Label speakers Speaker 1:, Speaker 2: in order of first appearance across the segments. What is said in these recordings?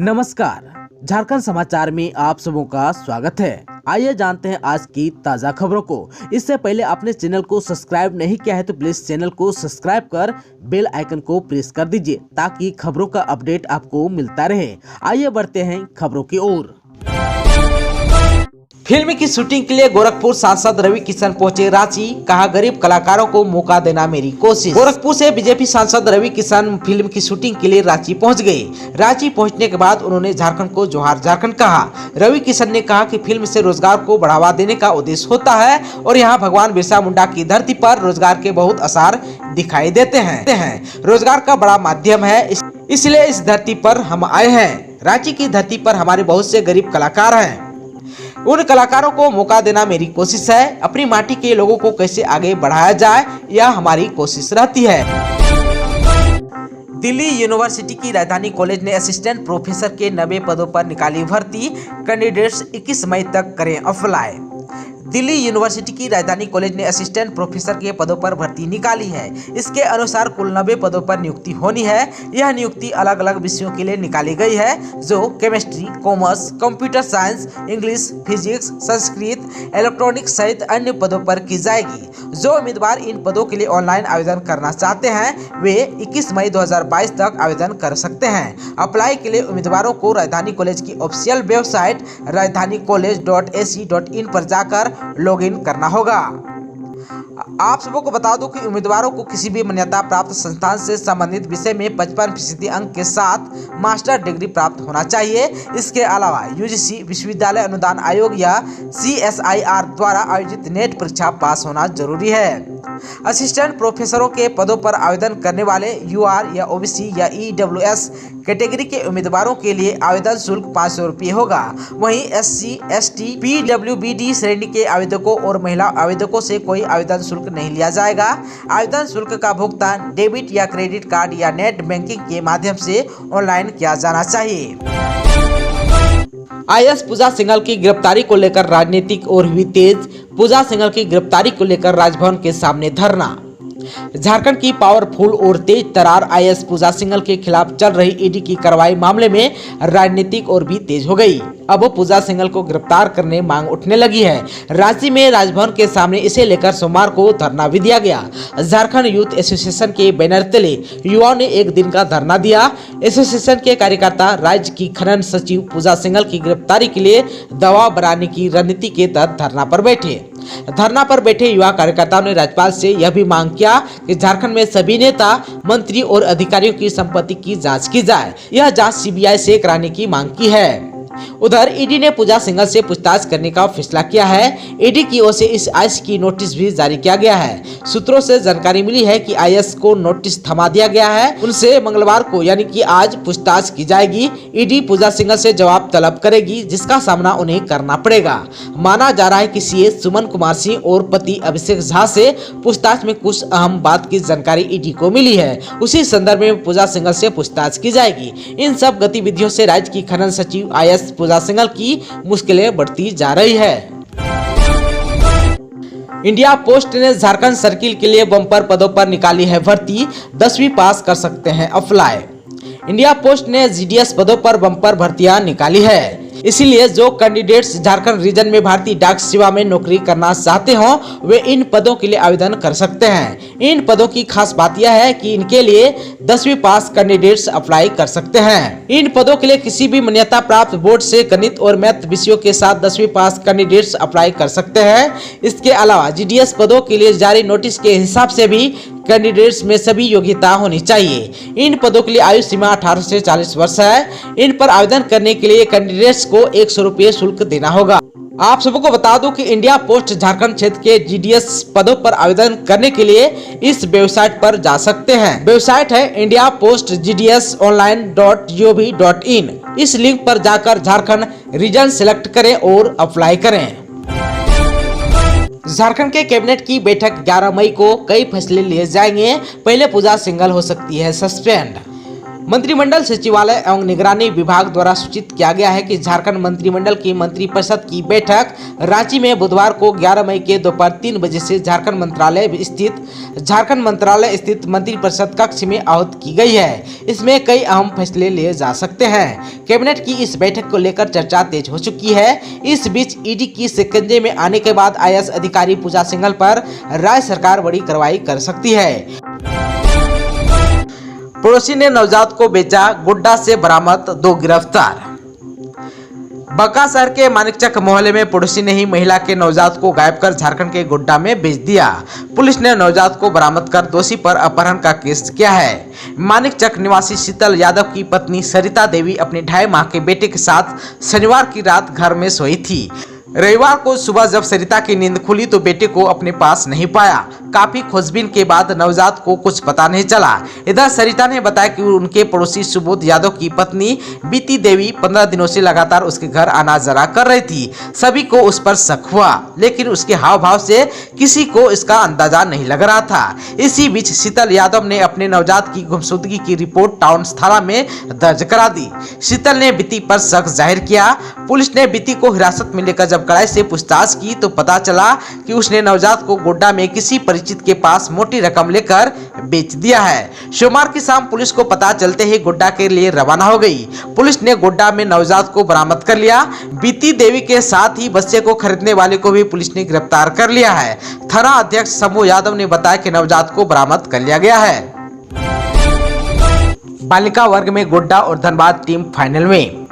Speaker 1: नमस्कार, झारखंड समाचार में आप सबों का स्वागत है। आइए जानते हैं आज की ताजा खबरों को। इससे पहले आपने चैनल को सब्सक्राइब नहीं किया है तो प्लीज चैनल को सब्सक्राइब कर बेल आइकन को प्रेस कर दीजिए ताकि खबरों का अपडेट आपको मिलता रहे। आइए बढ़ते हैं खबरों की ओर। फिल्म की शूटिंग के लिए गोरखपुर सांसद रवि किशन पहुंचे रांची, कहा गरीब कलाकारों को मौका देना मेरी कोशिश। गोरखपुर से बीजेपी सांसद रवि किशन फिल्म की शूटिंग के लिए रांची पहुंच गए। रांची पहुंचने के बाद उन्होंने झारखंड को जोहार झारखंड कहा। रवि किशन ने कहा कि फिल्म से रोजगार को बढ़ावा देने का उद्देश्य होता है और यहाँ भगवान बिरसा मुंडा की धरती पर रोजगार के बहुत आसार दिखाई देते हैं। रोजगार का बड़ा माध्यम है, इसलिए इस धरती पर हम आए हैं। रांची की धरती पर हमारे बहुत से गरीब कलाकार हैं, उन कलाकारों को मौका देना मेरी कोशिश है। अपनी माटी के लोगों को कैसे आगे बढ़ाया जाए, यह हमारी कोशिश रहती है। दिल्ली यूनिवर्सिटी की राजधानी कॉलेज ने असिस्टेंट प्रोफेसर के 90 पदों पर निकाली भर्ती। कैंडिडेट्स 21 मई तक करें अप्लाई। दिल्ली यूनिवर्सिटी की राजधानी कॉलेज ने असिस्टेंट प्रोफेसर के पदों पर भर्ती निकाली है। इसके अनुसार कुल 90 पदों पर नियुक्ति होनी है। यह नियुक्ति अलग अलग विषयों के लिए निकाली गई है, जो chemistry, commerce, computer science, English, physics, Sanskrit, electronics सहित अन्य पदों पर की जाएगी। जो उम्मीदवार इन पदों के लिए ऑनलाइन आवेदन करना चाहते हैं वे 21 मई 2022 तक आवेदन कर सकते हैं। अप्लाई के लिए उम्मीदवारों को राजधानी कॉलेज की ऑफिशियल वेबसाइट rajdhanicollege.ac.in पर जाकर लॉगिन करना होगा। आप सबको बता दूं कि उम्मीदवारों को किसी भी मान्यता प्राप्त संस्थान से संबंधित विषय में 55% अंक के साथ मास्टर डिग्री प्राप्त होना चाहिए। इसके अलावा यूजीसी, विश्वविद्यालय अनुदान आयोग या CSIR द्वारा आयोजित नेट परीक्षा पास होना जरूरी है। असिस्टेंट प्रोफेसरों के पदों पर आवेदन करने वाले UR या OBC या EWS कैटेगरी के उम्मीदवारों के लिए आवेदन शुल्क 500 रुपये होगा। वहीं SC, ST, PWBD श्रेणी के आवेदकों और महिला आवेदकों से कोई आवेदन शुल्क नहीं लिया जाएगा। आवेदन शुल्क का भुगतान डेबिट या क्रेडिट कार्ड या नेट बैंकिंग के माध्यम से ऑनलाइन किया जाना चाहिए। IAS पूजा सिंघल की गिरफ्तारी को लेकर राजनीतिक और हुई तेज। पूजा सिंघल की गिरफ्तारी को लेकर राजभवन के सामने धरना। झारखंड की पावरफुल और तेज तरार IAS पूजा सिंघल के खिलाफ चल रही ईडी की कार्रवाई मामले में राजनीतिक और भी तेज हो गई। अब पूजा सिंघल को गिरफ्तार करने मांग उठने लगी है। रांची में राजभवन के सामने इसे लेकर सोमवार को धरना भी दिया गया। झारखंड यूथ एसोसिएशन के बैनर तले युवाओं ने एक दिन का धरना दिया। एसोसिएशन के कार्यकर्ता राज्य की खनन सचिव पूजा सिंघल की गिरफ्तारी के लिए दबाव बनाने की रणनीति के तहत धरना पर बैठे। धरना पर बैठे युवा कार्यकर्ताओं ने राज्यपाल से यह भी मांग किया कि झारखंड में सभी नेता, मंत्री और अधिकारियों की संपत्ति की जांच की जाए। यह जांच CBI से कराने की मांग की है। उधर ईडी ने पूजा सिंघल से पूछताछ करने का फैसला किया है। ईडी की ओर से इस IAS की नोटिस भी जारी किया गया है। सूत्रों से जानकारी मिली है कि IAS को नोटिस थमा दिया गया है। उनसे मंगलवार को यानी कि आज पूछताछ की जाएगी। ईडी पूजा सिंघल से जवाब तलब करेगी, जिसका सामना उन्हें करना पड़ेगा। माना जा रहा है कि CS सुमन कुमार सिंह और पति अभिषेक झा से पूछताछ में कुछ अहम बात की जानकारी ईडी को मिली है। उसी संदर्भ में पूजा सिंघल से पूछताछ की जाएगी। इन सब गतिविधियों से राज्य की खनन सचिव IAS पूजा सिंघल की मुश्किलें बढ़ती जा रही है। इंडिया पोस्ट ने झारखंड सर्किल के लिए बम्पर पदों पर निकाली है भर्ती। 10वीं पास कर सकते हैं अप्लाई। इंडिया पोस्ट ने GDS पदों पर बम्पर भर्तियां निकाली है। इसीलिए जो कैंडिडेट्स झारखंड रीजन में भारतीय डाक सेवा में नौकरी करना चाहते हो वे इन पदों के लिए आवेदन कर सकते हैं। इन पदों की खास बात यह है कि इनके लिए 10वीं पास कैंडिडेट्स अप्लाई कर सकते हैं। इन पदों के लिए किसी भी मान्यता प्राप्त बोर्ड से गणित और मैथ विषयों के साथ 10वीं पास कैंडिडेट्स अप्लाई कर सकते हैं। इसके अलावा GDS पदों के लिए जारी नोटिस के हिसाब से भी कैंडिडेट्स में सभी योग्यता होनी चाहिए। इन पदों के लिए आयु सीमा 18 से 40 वर्ष है। इन पर आवेदन करने के लिए कैंडिडेट्स को 100 रुपये शुल्क देना होगा। आप सबको बता दूं कि इंडिया पोस्ट झारखंड क्षेत्र के GDS पदों पर आवेदन करने के लिए इस वेबसाइट पर जा सकते हैं। वेबसाइट है indiapostgdsonline.gov.in। इस लिंक पर जाकर झारखंड रीजन सिलेक्ट करें और अप्लाई करें। झारखंड के कैबिनेट की बैठक 11 मई को कई फैसले लिए जाएंगे। पहले पूजा सिंघल हो सकती है सस्पेंड। मंत्रिमंडल सचिवालय एवं निगरानी विभाग द्वारा सूचित किया गया है कि झारखंड मंत्रिमंडल की मंत्रिपरिषद की बैठक रांची में बुधवार को 11 मई के दोपहर 3 बजे से झारखंड मंत्रालय स्थित मंत्रिपरिषद कक्ष में आहूत की गई है। इसमें कई अहम फैसले लिए जा सकते हैं। कैबिनेट की इस बैठक को लेकर चर्चा तेज हो चुकी है। इस बीच ईडी की शिकंजे में आने के बाद आईएएस अधिकारी पूजा सिंघल पर राज्य सरकार बड़ी कार्रवाई कर सकती है। पड़ोसी ने नवजात को बेचा, गोड्डा से बरामद 2 गिरफ्तार। बंका शहर के मानिकचक मोहल्ले में पड़ोसी ने ही महिला के नवजात को गायब कर झारखंड के गोड्डा में बेच दिया। पुलिस ने नवजात को बरामद कर दोषी पर अपहरण का केस किया है। मानिकचक निवासी शीतल यादव की पत्नी सरिता देवी अपने 2.5 माह के बेटे के साथ शनिवार की रात घर में सोई थी। रविवार को सुबह जब सरिता की नींद खुली तो बेटे को अपने पास नहीं पाया। काफी खोजबीन के बाद नवजात को कुछ पता नहीं चला। इधर सरिता ने बताया कि उनके पड़ोसी सुबोध यादव की पत्नी बीती देवी 15 दिनों से लगातार उसके घर आना जरा कर रही थी। सभी को उस पर शक हुआ, लेकिन उसके हाव भाव से किसी को इसका अंदाजा नहीं लग रहा था। इसी बीच शीतल यादव ने अपने नवजात की गुमशुदगी की रिपोर्ट टाउन थाना में दर्ज करा दी। शीतल ने बीती पर शक जाहिर किया। पुलिस ने बीती को हिरासत में लेकर जब कड़ाई से पूछताछ की तो पता चला कि उसने नवजात को गोड्डा में किसी परिचित के पास मोटी रकम लेकर बेच दिया है। सोमवार की शाम पुलिस को पता चलते ही गोड्डा के लिए रवाना हो गई। पुलिस ने गोड्डा में नवजात को बरामद कर लिया। बीती देवी के साथ ही बच्चे को खरीदने वाले को भी पुलिस ने गिरफ्तार कर लिया है। थाना अध्यक्ष शंभू यादव ने बताया कि नवजात को बरामद कर लिया गया है। बालिका वर्ग में गोड्डा और धनबाद टीम फाइनल में।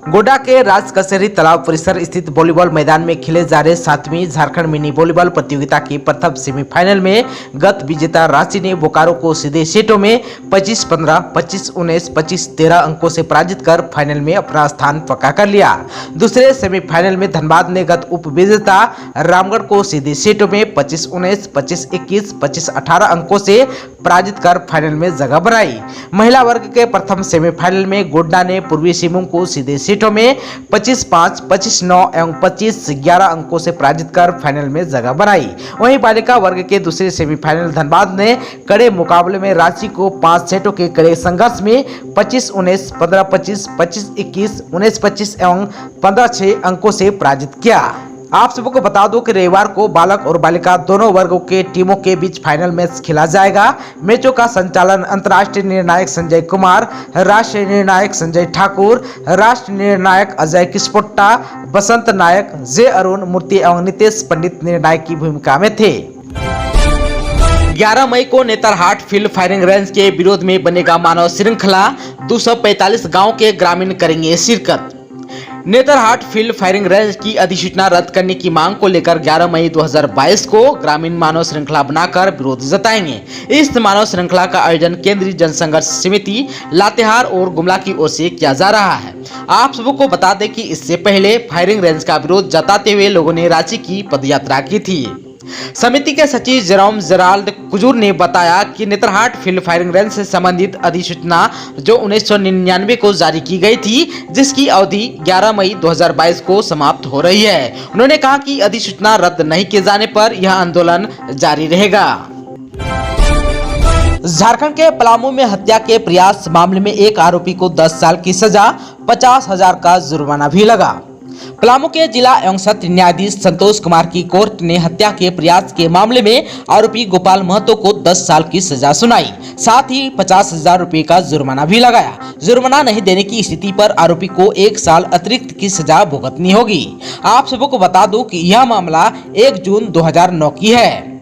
Speaker 1: गोड्डा के राज कचहरी तालाब परिसर स्थित वॉलीबॉल मैदान में खेले जा रहे 7वीं झारखंड मिनी वॉलीबॉल प्रतियोगिता के प्रथम सेमीफाइनल में गत विजेता रांची ने बोकारो को सीधे सेटों में 25-15, 25-19, 25-13 अंकों से पराजित कर फाइनल में अपना स्थान पक्का कर लिया। दूसरे सेमीफाइनल में धनबाद ने गत उप विजेता रामगढ़ को सीधे सेटों में 25-19, 25-21, 25-18 अंकों से पराजित कर फाइनल में जगह बनाई। महिला वर्ग के प्रथम सेमीफाइनल में गोड्डा ने पूर्वी सिंहभूम को सीधे सेटों में 25-5, 25-9 एवं 25-11 अंकों से पराजित कर फाइनल में जगह बनाई। वहीं बालिका वर्ग के दूसरे सेमीफाइनल धनबाद ने कड़े मुकाबले में रांची को 5 सेटों के कड़े संघर्ष में 25-19, 15-25, 25-21, 19-25 एवं 15-6 अंकों से पराजित किया। आप सबको बता दो कि रविवार को बालक और बालिका दोनों वर्गों के टीमों के बीच फाइनल मैच खेला जाएगा। मैचों का संचालन अंतर्राष्ट्रीय निर्णायक संजय कुमार, राष्ट्रीय निर्णायक संजय ठाकुर, राष्ट्रीय निर्णायक अजय किस्पोट्टा, बसंत नायक, जे अरुण मूर्ति एवं नितेश पंडित निर्णायक की भूमिका में थे। 11 मई को नेतरहाट फील्ड फायरिंग रेंज के विरोध में बनेगा मानव श्रृंखला। 245 गाँव के ग्रामीण करेंगे शिरकत। नेतरहाट फील्ड फायरिंग रेंज की अधिसूचना रद्द करने की मांग को लेकर 11 मई 2022 को ग्रामीण मानव श्रृंखला बनाकर विरोध जताएंगे। इस मानव श्रृंखला का आयोजन केंद्रीय जनसंघर्ष समिति लातेहार और गुमला की ओर से किया जा रहा है। आप सबको बता दें कि इससे पहले फायरिंग रेंज का विरोध जताते हुए लोगों ने रांची की पदयात्रा की थी। समिति के सचिव जेरोम जेराल्ड कुजूर ने बताया कि नेतरहाट फील्ड फायरिंग रेंज से संबंधित अधिसूचना जो 1999 को जारी की गई थी, जिसकी अवधि 11 मई 2022 को समाप्त हो रही है। उन्होंने कहा कि अधिसूचना रद्द नहीं किए जाने पर यह आंदोलन जारी रहेगा। झारखंड के पलामू में हत्या के प्रयास मामले में एक आरोपी को 10 साल की सजा, 50,000 का जुर्माना भी लगा। पलामू के जिला एवं सत्र न्यायाधीश संतोष कुमार की कोर्ट ने हत्या के प्रयास के मामले में आरोपी गोपाल महतो को 10 साल की सजा सुनाई, साथ ही 50,000 रुपए का जुर्माना भी लगाया। जुर्माना नहीं देने की स्थिति पर आरोपी को 1 साल अतिरिक्त की सजा भुगतनी होगी। आप सबको बता दूं कि यह मामला 1 जून 2009 की है।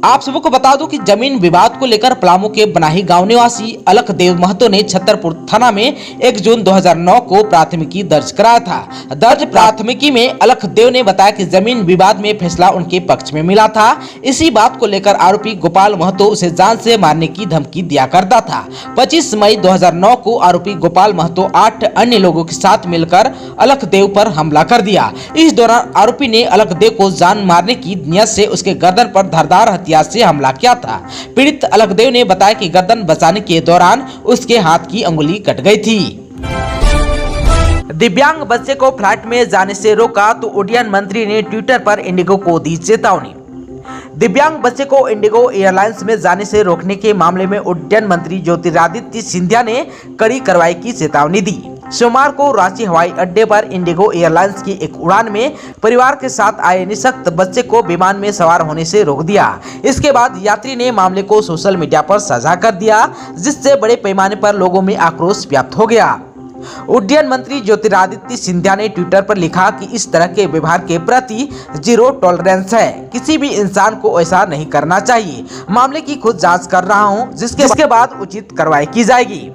Speaker 1: आप सबको बता दूं कि जमीन विवाद को लेकर पलामू के बनाही गांव निवासी अलखदेव महतो ने छतरपुर थाना में 1 जून 2009 को प्राथमिकी दर्ज कराया था। दर्ज प्राथमिकी में अलखदेव ने बताया कि जमीन विवाद में फैसला उनके पक्ष में मिला था। इसी बात को लेकर आरोपी गोपाल महतो उसे जान से मारने की धमकी दिया करता था। 25 मई 2009 को आरोपी गोपाल महतो 8 अन्य लोगों के साथ मिलकर अलखदेव पर हमला कर दिया। इस दौरान आरोपी ने अलखदेव को जान मारने की नियत से उसके गर्दन पर धारदार हथियार से हमला किया था। पीड़ित अलखदेव ने बताया कि गर्दन बचाने के दौरान उसके हाथ की अंगुली कट गई थी। दिव्यांग बच्चे को फ्लाइट में जाने से रोका तो उड्डयन मंत्री ने ट्विटर पर इंडिगो को दी चेतावनी। दिव्यांग बच्चे को इंडिगो एयरलाइंस में जाने से रोकने के मामले में उड्डयन मंत्री ज्योतिरादित्य सिंधिया ने कड़ी कार्रवाई की चेतावनी दी। सोमवार को रांची हवाई अड्डे पर इंडिगो एयरलाइंस की एक उड़ान में परिवार के साथ आए निःशक्त बच्चे को विमान में सवार होने से रोक दिया। इसके बाद यात्री ने मामले को सोशल मीडिया पर साझा कर दिया, जिससे बड़े पैमाने पर लोगों में आक्रोश व्याप्त हो गया। उड्डयन मंत्री ज्योतिरादित्य सिंधिया ने ट्विटर पर लिखा कि इस तरह के व्यवहार के प्रति जीरो टॉलरेंस है। किसी भी इंसान को ऐसा नहीं करना चाहिए। मामले की खुद जांच कर रहा हूं, जिसके बाद उचित कार्रवाई की जाएगी।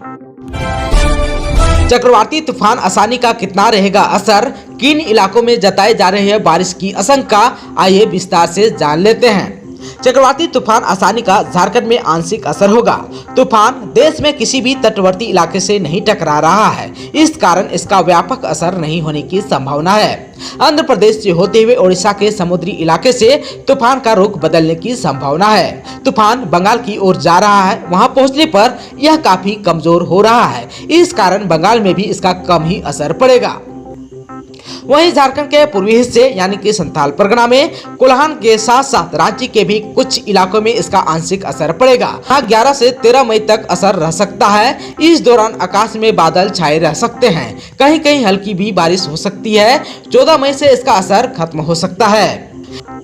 Speaker 1: चक्रवाती तूफान आसानी का कितना रहेगा असर, किन इलाकों में जताए जा रहे हैं बारिश की आशंका, आइए विस्तार से जान लेते हैं। चक्रवाती तूफान आसानी का झारखंड में आंशिक असर होगा। तूफान देश में किसी भी तटवर्ती इलाके से नहीं टकरा रहा है, इस कारण इसका व्यापक असर नहीं होने की संभावना है। आंध्र प्रदेश से होते हुए ओडिशा के समुद्री इलाके से तूफान का रुख बदलने की संभावना है। तूफान बंगाल की ओर जा रहा है, वहां पहुंचने पर यह काफी कमजोर हो रहा है, इस कारण बंगाल में भी इसका कम ही असर पड़ेगा। वहीं झारखंड के पूर्वी हिस्से यानी कि संथाल परगना में कोल्हान के साथ साथ रांची के भी कुछ इलाकों में इसका आंशिक असर पड़ेगा। 11 से 13 मई तक असर रह सकता है। इस दौरान आकाश में बादल छाए रह सकते हैं, कहीं कहीं हल्की भी बारिश हो सकती है। 14 मई से इसका असर खत्म हो सकता है।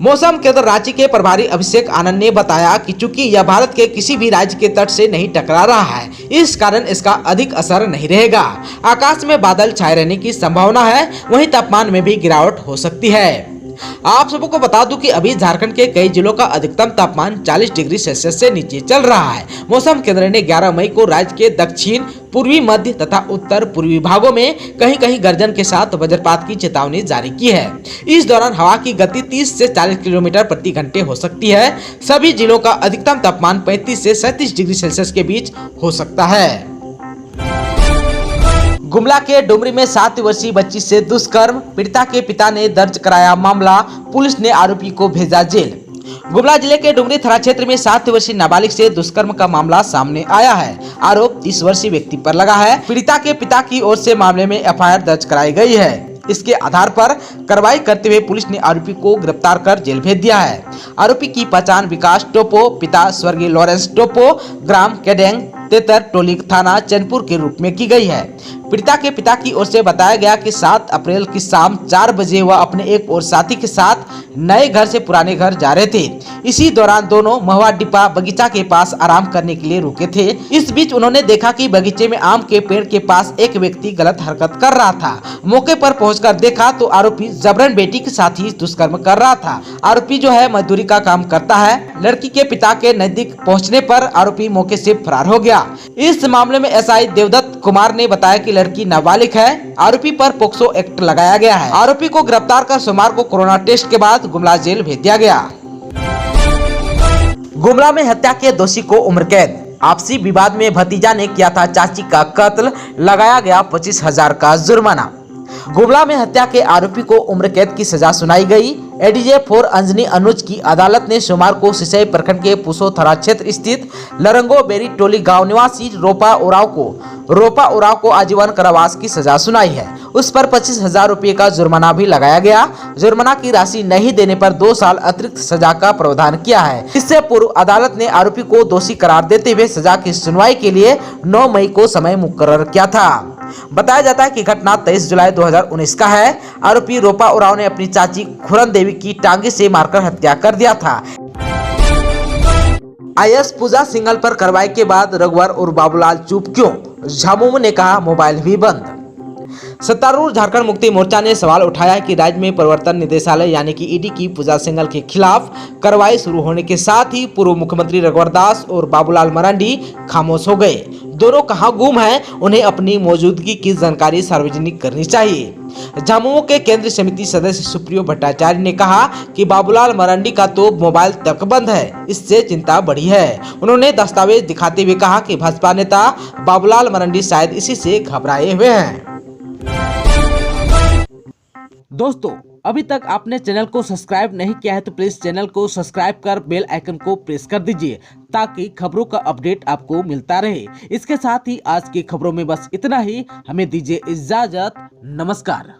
Speaker 1: मौसम केंद्र रांची के प्रभारी अभिषेक आनंद ने बताया कि चूंकि यह भारत के किसी भी राज्य के तट से नहीं टकरा रहा है, इस कारण इसका अधिक असर नहीं रहेगा। आकाश में बादल छाए रहने की संभावना है, वहीं तापमान में भी गिरावट हो सकती है। आप सबको बता दूं कि अभी झारखंड के कई जिलों का अधिकतम तापमान 40 डिग्री सेल्सियस से नीचे चल रहा है। मौसम केंद्र ने 11 मई को राज्य के दक्षिण, पूर्वी, मध्य तथा उत्तर पूर्वी भागों में कहीं कहीं गर्जन के साथ वज्रपात की चेतावनी जारी की है। इस दौरान हवा की गति 30 से 40 किलोमीटर प्रति घंटे हो सकती है। सभी जिलों का अधिकतम तापमान 35 से 37 डिग्री सेल्सियस के बीच हो सकता है। गुमला के डुमरी में 7 वर्षीय बच्ची से दुष्कर्म, पीड़िता के पिता ने दर्ज कराया मामला, पुलिस ने आरोपी को भेजा जेल। गुमला जिले के डुमरी थाना क्षेत्र में 7 वर्षीय नाबालिग से दुष्कर्म का मामला सामने आया है। आरोप 30 वर्षीय व्यक्ति पर लगा है। पीड़िता के पिता की ओर से मामले में एफआईआर दर्ज कराई गई है। इसके आधार पर कार्रवाई करते हुए पुलिस ने आरोपी को गिरफ्तार कर जेल भेज दिया है। आरोपी की पहचान विकास टोपो, पिता स्वर्गीय लॉरेंस टोपो, ग्राम केडेंग, तेतर टोली, थाना चैनपुर के रूप में की गई है। पीड़िता के पिता की ओर से बताया गया कि 7 अप्रैल की शाम 4 बजे वह अपने एक और साथी के साथ नए घर से पुराने घर जा रहे थे। इसी दौरान दोनों महुआ डिपा बगीचा के पास आराम करने के लिए रुके थे। इस बीच उन्होंने देखा कि बगीचे में आम के पेड़ के पास एक व्यक्ति गलत हरकत कर रहा था। मौके पर पहुंचकर देखा तो आरोपी जबरन बेटी के साथ ही दुष्कर्म कर रहा था। आरोपी जो है मजदूरी का काम करता है। लड़की के पिता के नजदीक पहुँचने पर आरोपी मौके से फरार हो गया। इस मामले में एसआई देवदत्त कुमार ने बताया कि लड़की नाबालिग है। आरोपी पर पोक्सो एक्ट लगाया गया है। आरोपी को गिरफ्तार कर सोमवार को कोरोना टेस्ट के बाद गुमला जेल भेज दिया गया। गुमला में हत्या के दोषी को उम्र कैद, आपसी विवाद में भतीजा ने किया था चाची का कत्ल, लगाया गया 25,000 का जुर्माना। गुमला में हत्या के आरोपी को उम्र कैद की सजा सुनाई गई। एडीजे 4 अंजनी अनुज की अदालत ने सोमवार को सिसई प्रखंड के पुसो थाना क्षेत्र स्थित लरंगो बेरी टोली गांव निवासी रोपा उराव को आजीवन कारावास की सजा सुनाई है। उस पर 25,000 रुपये का जुर्माना भी लगाया गया। जुर्माना की राशि नहीं देने पर 2 साल अतिरिक्त सजा का प्रावधान किया है। इससे पूर्व अदालत ने आरोपी को दोषी करार देते हुए सजा की सुनवाई के लिए 9 मई को समय मुकर्रर किया था। बताया जाता है कि घटना 23 जुलाई 2019 का है। आरोपी रोपा उराव ने अपनी चाची खुरन देवी की टांगे से मारकर हत्या कर दिया था। आईएएस पूजा सिंघल पर कार्रवाई के बाद रघुवर और बाबूलाल चुप क्यों, झामुमो ने कहा मोबाइल भी बंद। सत्तारूढ़ झारखंड मुक्ति मोर्चा ने सवाल उठाया है कि राज्य में प्रवर्तन निदेशालय यानी कि ईडी की पूजा सिंघल के खिलाफ कार्रवाई शुरू होने के साथ ही पूर्व मुख्यमंत्री रघुवर दास और बाबूलाल मरांडी खामोश हो गए। दोनों कहां गुम हैं, उन्हें अपनी मौजूदगी की जानकारी सार्वजनिक करनी चाहिए। झामुमो के केंद्रीय समिति सदस्य सुप्रियो भट्टाचार्य ने कहा कि बाबूलाल मरांडी का तो मोबाइल तक बंद है, इससे चिंता बढ़ी है। उन्होंने दस्तावेज दिखाते हुए कहा कि भाजपा नेता बाबूलाल मरांडी शायद इसी से घबराए हुए हैं। दोस्तों, अभी तक आपने चैनल को सब्सक्राइब नहीं किया है तो प्लीज चैनल को सब्सक्राइब कर बेल आइकन को प्रेस कर दीजिए ताकि खबरों का अपडेट आपको मिलता रहे। इसके साथ ही आज की खबरों में बस इतना ही। हमें दीजिए इजाजत। नमस्कार।